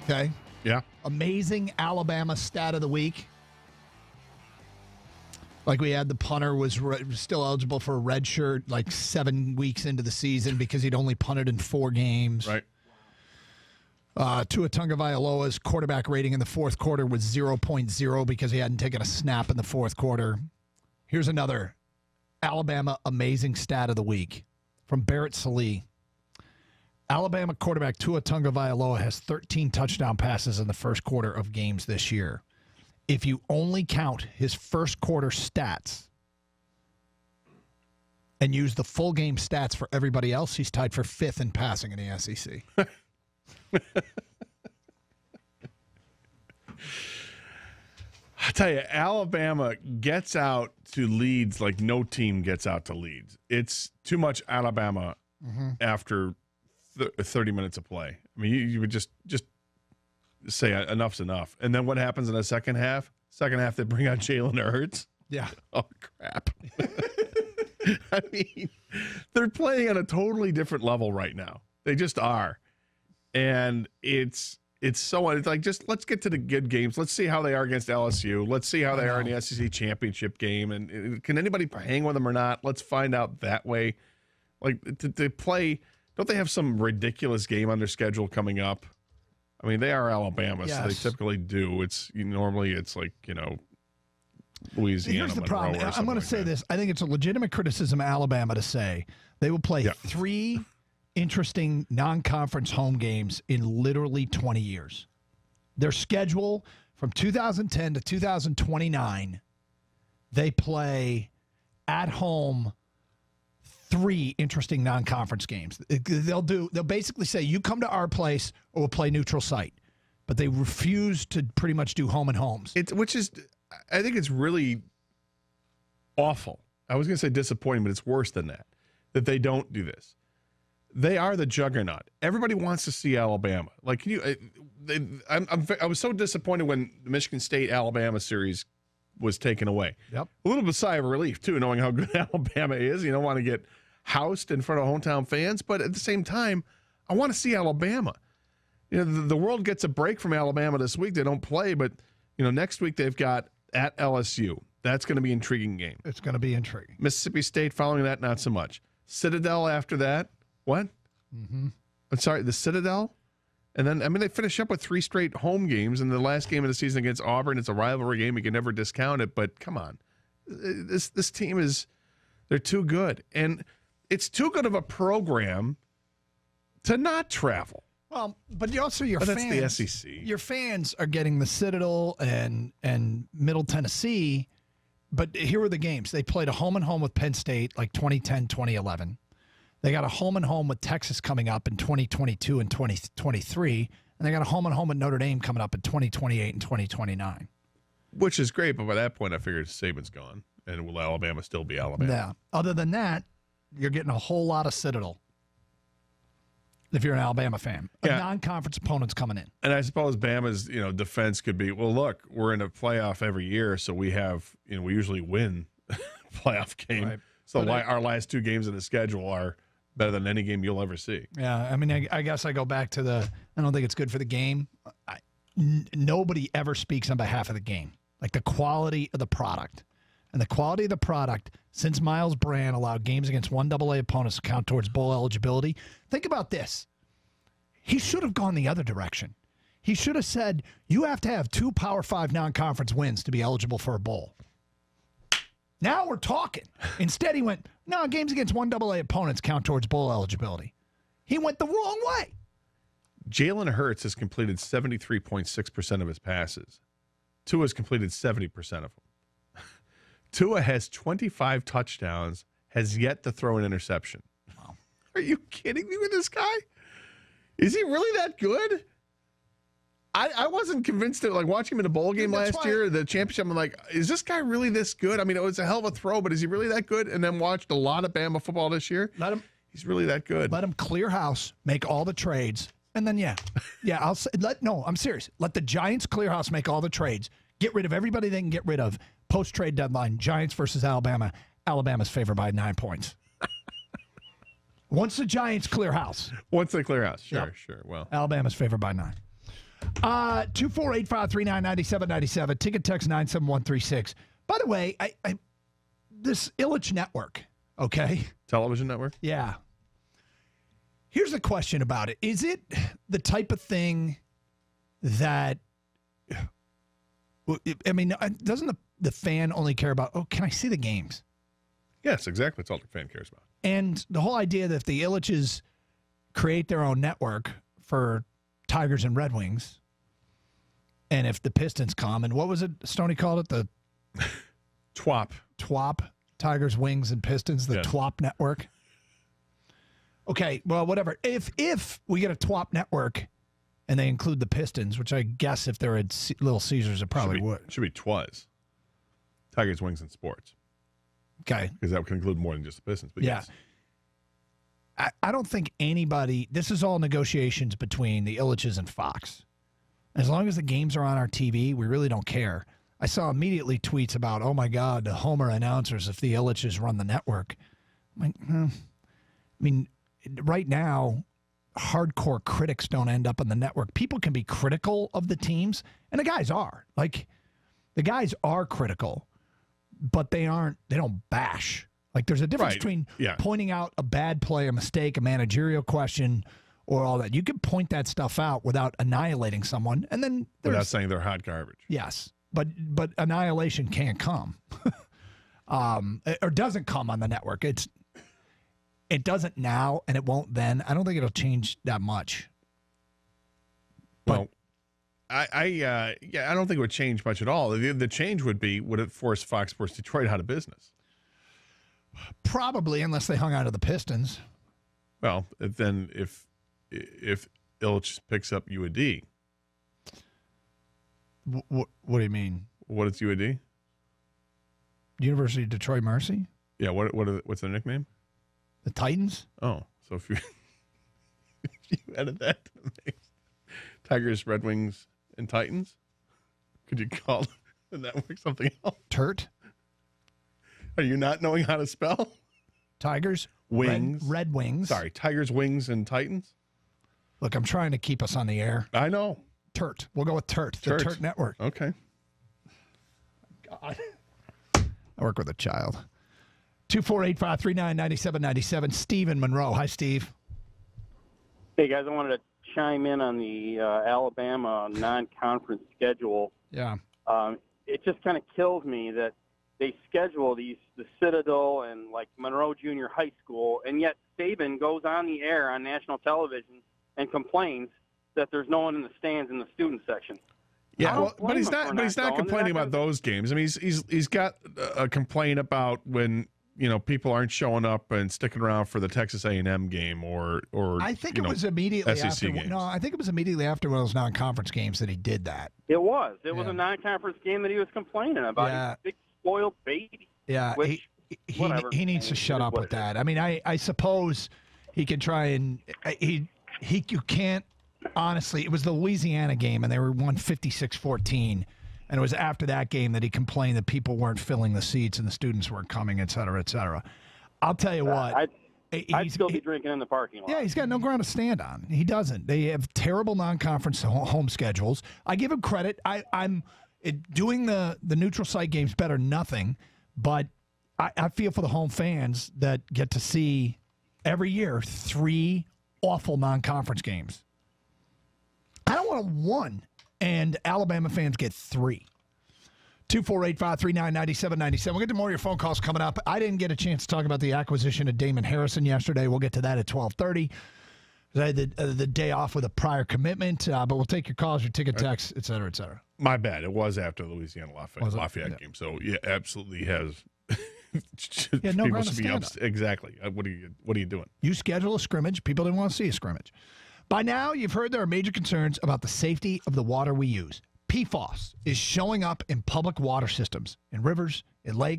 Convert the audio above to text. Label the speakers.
Speaker 1: Okay.
Speaker 2: Yeah.
Speaker 1: Amazing Alabama stat of the week. Like we had the punter was still eligible for a red shirt like 7 weeks into the season because he'd only punted in 4 games.
Speaker 2: Right.
Speaker 1: Tua Tagovailoa's quarterback rating in the fourth quarter was 0.0 because he hadn't taken a snap in the fourth quarter. Here's another Alabama amazing stat of the week from Barrett Sallee. Alabama quarterback Tua Tagovailoa has 13 touchdown passes in the first quarter of games this year. If you only count his first quarter stats and use the full game stats for everybody else, he's tied for 5th in passing in the SEC.
Speaker 2: I tell you, Alabama gets out to leads like no team gets out to leads. It's too much Alabama after 30 minutes of play. I mean, you would just say enough's enough. And then what happens in the second half? Second half, they bring out Jalen Hurts.
Speaker 1: Yeah.
Speaker 2: Oh, crap. I mean, they're playing on a totally different level right now. They just are. And it's like, just let's get to the good games. Let's see how they are against LSU. Let's see how they are in the SEC championship game. And can anybody hang with them or not? Let's find out that way. Like, to play, don't they have some ridiculous game on their schedule coming up? I mean, they are Alabama, so they typically do. Normally it's like, Louisiana.
Speaker 1: Here's the problem. I'm going to say this. I think it's a legitimate criticism of Alabama to say they will play 3 interesting non-conference home games in literally 20 years. Their schedule from 2010 to 2029, they play at home 3 interesting non-conference games. They'll basically say, you come to our place or we'll play neutral site. But they refuse to pretty much do home and homes.
Speaker 2: I think it's really awful. I was going to say disappointing, but it's worse than that they don't do this. They are the juggernaut. Everybody wants to see Alabama. Like, I was so disappointed when the Michigan State-Alabama series was taken away.
Speaker 1: Yep.
Speaker 2: A little bit of sigh of relief, too, knowing how good Alabama is. You don't want to get housed in front of hometown fans, but at the same time, I want to see Alabama. The world gets a break from Alabama this week. They don't play, but, next week they've got at LSU. That's going to be an intriguing game.
Speaker 1: It's going to be intriguing.
Speaker 2: Mississippi State following that, not so much. Citadel after that. What?
Speaker 1: Mm-hmm.
Speaker 2: I'm sorry, the Citadel? And then, they finish up with 3 straight home games, and the last game of the season against Auburn, it's a rivalry game. You can never discount it, but come on. This team they're too good. And it's too good of a program to not travel.
Speaker 1: Well, but your fans.
Speaker 2: That's the SEC.
Speaker 1: Your fans are getting the Citadel and Middle Tennessee, but here were the games. They played a home and home with Penn State like 2010, 2011. They got a home and home with Texas coming up in 2022 and 2023, and they got a home and home with Notre Dame coming up in 2028 and 2029.
Speaker 2: Which is great, but by that point I figured Saban's gone, and will Alabama still be Alabama?
Speaker 1: Yeah. Other than that, you're getting a whole lot of Citadel. If you're an Alabama fan, non-conference opponents coming in.
Speaker 2: And I suppose Bama's, defense could be, well, look, we're in a playoff every year, so we have, we usually win playoff game. Right. So our last 2 games in the schedule are better than any game you'll ever see.
Speaker 1: Yeah, I mean, I guess I go back to I don't think it's good for the game. Nobody ever speaks on behalf of the game. Like the quality of the product. And the quality of the product, since Miles Brand allowed games against 1AA opponents to count towards bowl eligibility, think about this. He should have gone the other direction. He should have said, you have to have 2 Power 5 non-conference wins to be eligible for a bowl. Now we're talking. Instead, he went, no, games against 1AA opponents count towards bowl eligibility. He went the wrong way.
Speaker 2: Jalen Hurts has completed 73.6% of his passes. Tua has completed 70% of them. Tua has 25 touchdowns, has yet to throw an interception.
Speaker 1: Wow.
Speaker 2: Are you kidding me with this guy? Is he really that good? I wasn't convinced that, like, watching him in the bowl game last year, the championship, I'm like, is this guy really this good? I mean, it was a hell of a throw, but is he really that good? And then watched a lot of Bama football this year. He's really that good.
Speaker 1: Let him clear house, make all the trades, and then, I'm serious. Let the Giants clear house, make all the trades, get rid of everybody they can get rid of. Post-trade deadline, Giants versus Alabama. Alabama's favored by 9 points. Once the Giants clear house.
Speaker 2: Once they clear house. Sure. Well,
Speaker 1: Alabama's favored by 9. 248-539-9797. Ticket text 97136. By the way, this Illich Network, okay?
Speaker 2: Television network?
Speaker 1: Yeah. Here's a question about it. Is it the type of thing that, I mean, doesn't the fan only care about, oh, can I see the games?
Speaker 2: Yes, exactly. That's all the fan cares about.
Speaker 1: And the whole idea that if the Illiches create their own network for Tigers and Red Wings, and if the Pistons come, and what was it Stoney called it? The
Speaker 2: TWOP.
Speaker 1: Tigers, Wings, and Pistons, the
Speaker 2: Yeah.
Speaker 1: TWOP network. Okay, well, whatever. If we get a TWOP network and they include the Pistons, which I guess if they're at Little Caesars, it probably would.
Speaker 2: Should be TWAS. Tigers, Wings, and Sports.
Speaker 1: Okay.
Speaker 2: Because that can include more than just the Pistons. But
Speaker 1: Yeah.
Speaker 2: Yes.
Speaker 1: I don't think anybody, this is all negotiations between the Illiches and Fox. As long as the games are on our TV, we really don't care. I saw immediately tweets about, oh my God, the Homer announcers if the Illiches run the network. I'm like, I mean, right now, hardcore critics don't end up on the network. People can be critical of the teams, and the guys are. Like, the guys are critical, but they don't bash. Like, there's a difference between pointing out a bad play, a mistake, a managerial question, or all that. You can point that stuff out without annihilating someone, and then
Speaker 2: without saying they're hot garbage.
Speaker 1: Yes, but annihilation can't come, or doesn't come on the network. It doesn't now, and it won't then. I don't think it'll change that much.
Speaker 2: Well, I don't think it would change much at all. The change would it force Fox Sports Detroit out of business?
Speaker 1: Probably, unless they hung on to the Pistons.
Speaker 2: Well, then if Illich picks up UAD.
Speaker 1: What do you mean?
Speaker 2: What is UAD?
Speaker 1: University of Detroit Mercy?
Speaker 2: Yeah, what's their nickname?
Speaker 1: The Titans?
Speaker 2: Oh, so if you added that to the mix, Tigers, Red Wings, and Titans, could you call the network something else?
Speaker 1: Turt?
Speaker 2: Are you not knowing how to spell?
Speaker 1: Tigers,
Speaker 2: Wings.
Speaker 1: Red Wings.
Speaker 2: Sorry, Tigers, Wings, and Titans?
Speaker 1: Look, I'm trying to keep us on the air.
Speaker 2: I know.
Speaker 1: Turt. We'll go with Turt. The Turt Network.
Speaker 2: Okay.
Speaker 1: God. I work with a child. 248-539-9797. Steve in Monroe. Hi, Steve.
Speaker 3: Hey, guys. I wanted to chime in on the Alabama non-conference schedule.
Speaker 1: Yeah.
Speaker 3: It just kind of kills me that they schedule the Citadel and like Monroe Junior High School, and yet Saban goes on the air on national television and complains that there's no one in the stands in the student section.
Speaker 2: Yeah, well, but he's not complaining about those games. I mean, he's got a complaint about when people aren't showing up and sticking around for the Texas A&M game or
Speaker 1: I think it was immediately
Speaker 2: SEC
Speaker 1: after.
Speaker 2: games.
Speaker 1: No, I think it was immediately after one of those non-conference games that he did that.
Speaker 3: It was a non-conference game that he was complaining about.
Speaker 1: Yeah.
Speaker 3: He's a big spoiled baby.
Speaker 1: Yeah, he needs to shut up with that. I mean, I suppose he can try and you can't. Honestly, it was the Louisiana game, and they were won 56-14. And it was after that game that he complained that people weren't filling the seats and the students weren't coming, et cetera, et cetera. I'll tell you what.
Speaker 3: I'd still be drinking in the parking lot.
Speaker 1: Yeah, he's got no ground to stand on. He doesn't. They have terrible non-conference home schedules. I give him credit. I'm doing the neutral site games better than nothing, but I feel for the home fans that get to see every year 3 awful non-conference games. I don't want 1, and Alabama fans get 3. 248-539-9797. We'll get to more of your phone calls coming up. I didn't get a chance to talk about the acquisition of Damon Harrison yesterday. We'll get to that at 12:30. I had the day off with a prior commitment, but we'll take your calls, your ticket texts, et cetera, et cetera.
Speaker 2: My bad. It was after the Louisiana Lafayette game. So, yeah, absolutely has.
Speaker 1: Yeah, no ground to stand on.
Speaker 2: Exactly. What are you doing?
Speaker 1: You schedule a scrimmage. People didn't want to see a scrimmage. By now, you've heard there are major concerns about the safety of the water we use. PFAS is showing up in public water systems, in rivers, in lakes.